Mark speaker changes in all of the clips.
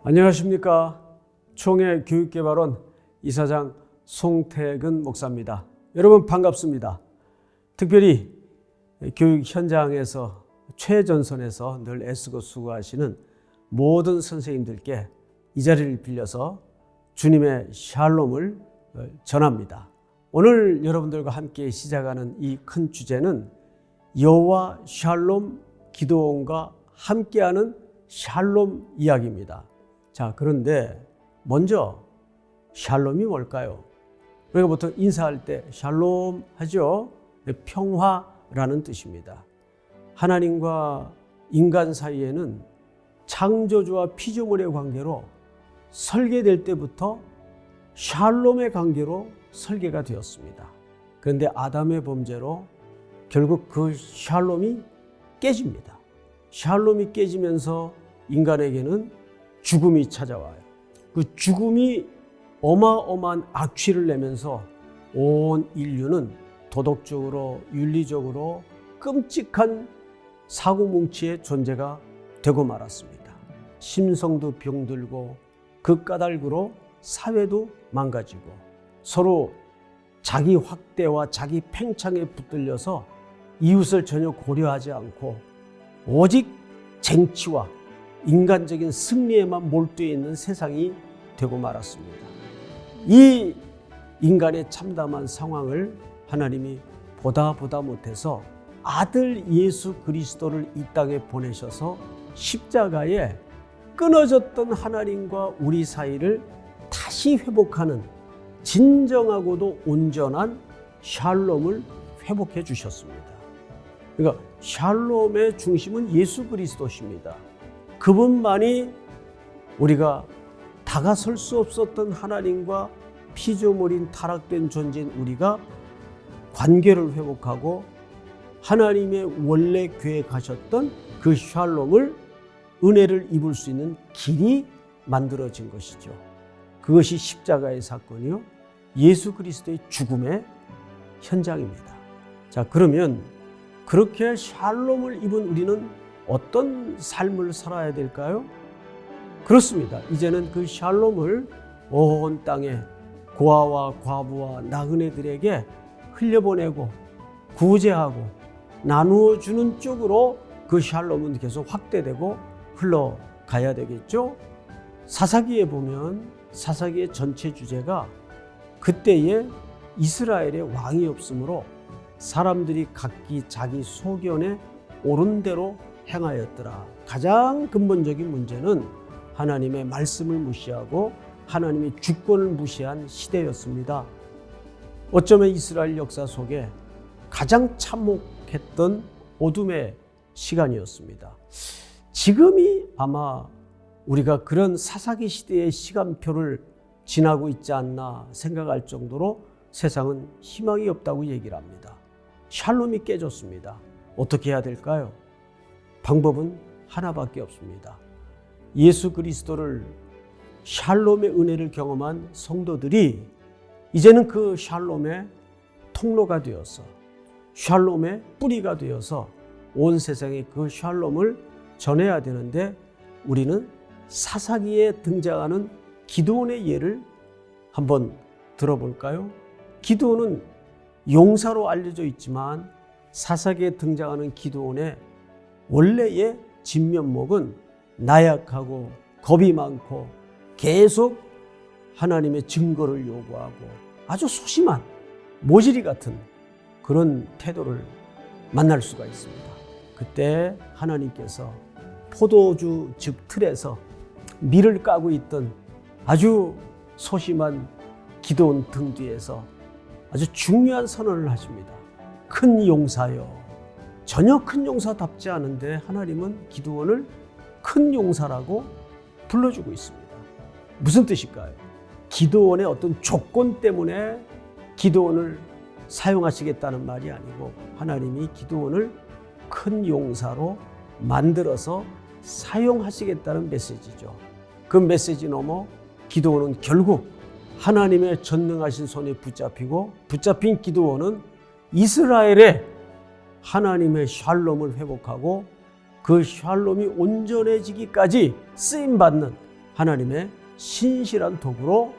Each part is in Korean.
Speaker 1: 안녕하십니까. 총회 교육개발원 이사장 송태근 목사입니다. 여러분 반갑습니다. 특별히 교육 현장에서 최전선에서 늘 애쓰고 수고하시는 모든 선생님들께 이 자리를 빌려서 주님의 샬롬을 전합니다. 오늘 여러분들과 함께 시작하는 이 큰 주제는 여호와 샬롬 기도원과 함께하는 샬롬 이야기입니다. 자, 그런데 먼저 샬롬이 뭘까요? 우리가 보통 인사할 때 샬롬 하죠. 평화라는 뜻입니다. 하나님과 인간 사이에는 창조주와 피조물의 관계로 설계될 때부터 샬롬의 관계로 설계가 되었습니다. 그런데 아담의 범죄로 결국 그 샬롬이 깨집니다. 샬롬이 깨지면서 인간에게는 죽음이 찾아와요. 그 죽음이 어마어마한 악취를 내면서 온 인류는 도덕적으로 윤리적으로 끔찍한 사고뭉치의 존재가 되고 말았습니다. 심성도 병들고 그 까닭으로 사회도 망가지고 서로 자기 확대와 자기 팽창에 붙들려서 이웃을 전혀 고려하지 않고 오직 쟁취와 인간적인 승리에만 몰두해 있는 세상이 되고 말았습니다. 이 인간의 참담한 상황을 하나님이 보다 못해서 아들 예수 그리스도를 이 땅에 보내셔서 십자가에 끊어졌던 하나님과 우리 사이를 다시 회복하는 진정하고도 온전한 샬롬을 회복해 주셨습니다. 그러니까 샬롬의 중심은 예수 그리스도십니다. 그분만이 우리가 다가설 수 없었던 하나님과 피조물인 타락된 존재인 우리가 관계를 회복하고 하나님의 원래 계획하셨던 그 샬롬을 은혜를 입을 수 있는 길이 만들어진 것이죠. 그것이 십자가의 사건이요 예수 그리스도의 죽음의 현장입니다. 자, 그러면 그렇게 샬롬을 입은 우리는 어떤 삶을 살아야 될까요? 그렇습니다. 이제는 그 샬롬을 온 땅에 고아와 과부와 나그네들에게 흘려보내고 구제하고 나누어 주는 쪽으로 그 샬롬은 계속 확대되고 흘러가야 되겠죠. 사사기에 보면 사사기의 전체 주제가 그때에 이스라엘의 왕이 없으므로 사람들이 각기 자기 소견에 옳은 대로 행하였더라. 가장 근본적인 문제는 하나님의 말씀을 무시하고 하나님의 주권을 무시한 시대였습니다. 어쩌면 이스라엘 역사 속에 가장 참혹했던 어둠의 시간이었습니다. 지금이 아마 우리가 그런 사사기 시대의 시간표를 지나고 있지 않나 생각할 정도로 세상은 희망이 없다고 얘기를 합니다. 샬롬이 깨졌습니다. 어떻게 해야 될까요? 방법은 하나밖에 없습니다. 예수 그리스도를 샬롬의 은혜를 경험한 성도들이 이제는 그 샬롬의 통로가 되어서 샬롬의 뿌리가 되어서 온 세상에 그 샬롬을 전해야 되는데 우리는 사사기에 등장하는 기드온의 예를 한번 들어볼까요? 기드온은 용사로 알려져 있지만 사사기에 등장하는 기드온의 원래의 진면목은 나약하고 겁이 많고 계속 하나님의 증거를 요구하고 아주 소심한 모질이 같은 그런 태도를 만날 수가 있습니다. 그때 하나님께서 포도주 즉 틀에서 밀을 까고 있던 아주 소심한 기드온 등 뒤에서 아주 중요한 선언을 하십니다. 큰 용사여. 전혀 큰 용사답지 않은데 하나님은 기드온을 큰 용사라고 불러주고 있습니다. 무슨 뜻일까요? 기드온의 어떤 조건 때문에 기드온을 사용하시겠다는 말이 아니고 하나님이 기드온을 큰 용사로 만들어서 사용하시겠다는 메시지죠. 그 메시지 넘어 기드온은 결국 하나님의 전능하신 손에 붙잡힌 기드온은 이스라엘의 하나님의 샬롬을 회복하고 그 샬롬이 온전해지기까지 쓰임받는 하나님의 신실한 도구로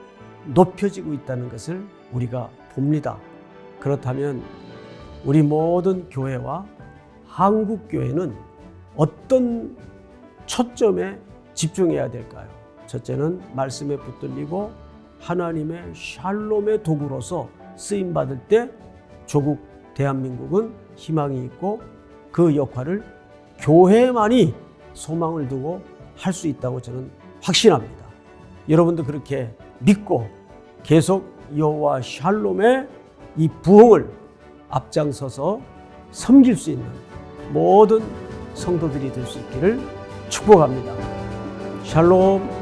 Speaker 1: 높여지고 있다는 것을 우리가 봅니다. 그렇다면 우리 모든 교회와 한국교회는 어떤 초점에 집중해야 될까요? 첫째는 말씀에 붙들리고 하나님의 샬롬의 도구로서 쓰임받을 때 조국 대한민국은 희망이 있고 그 역할을 교회만이 소망을 두고 할 수 있다고 저는 확신합니다. 여러분도 그렇게 믿고 계속 여호와 샬롬의 이 부흥을 앞장서서 섬길 수 있는 모든 성도들이 될 수 있기를 축복합니다. 샬롬.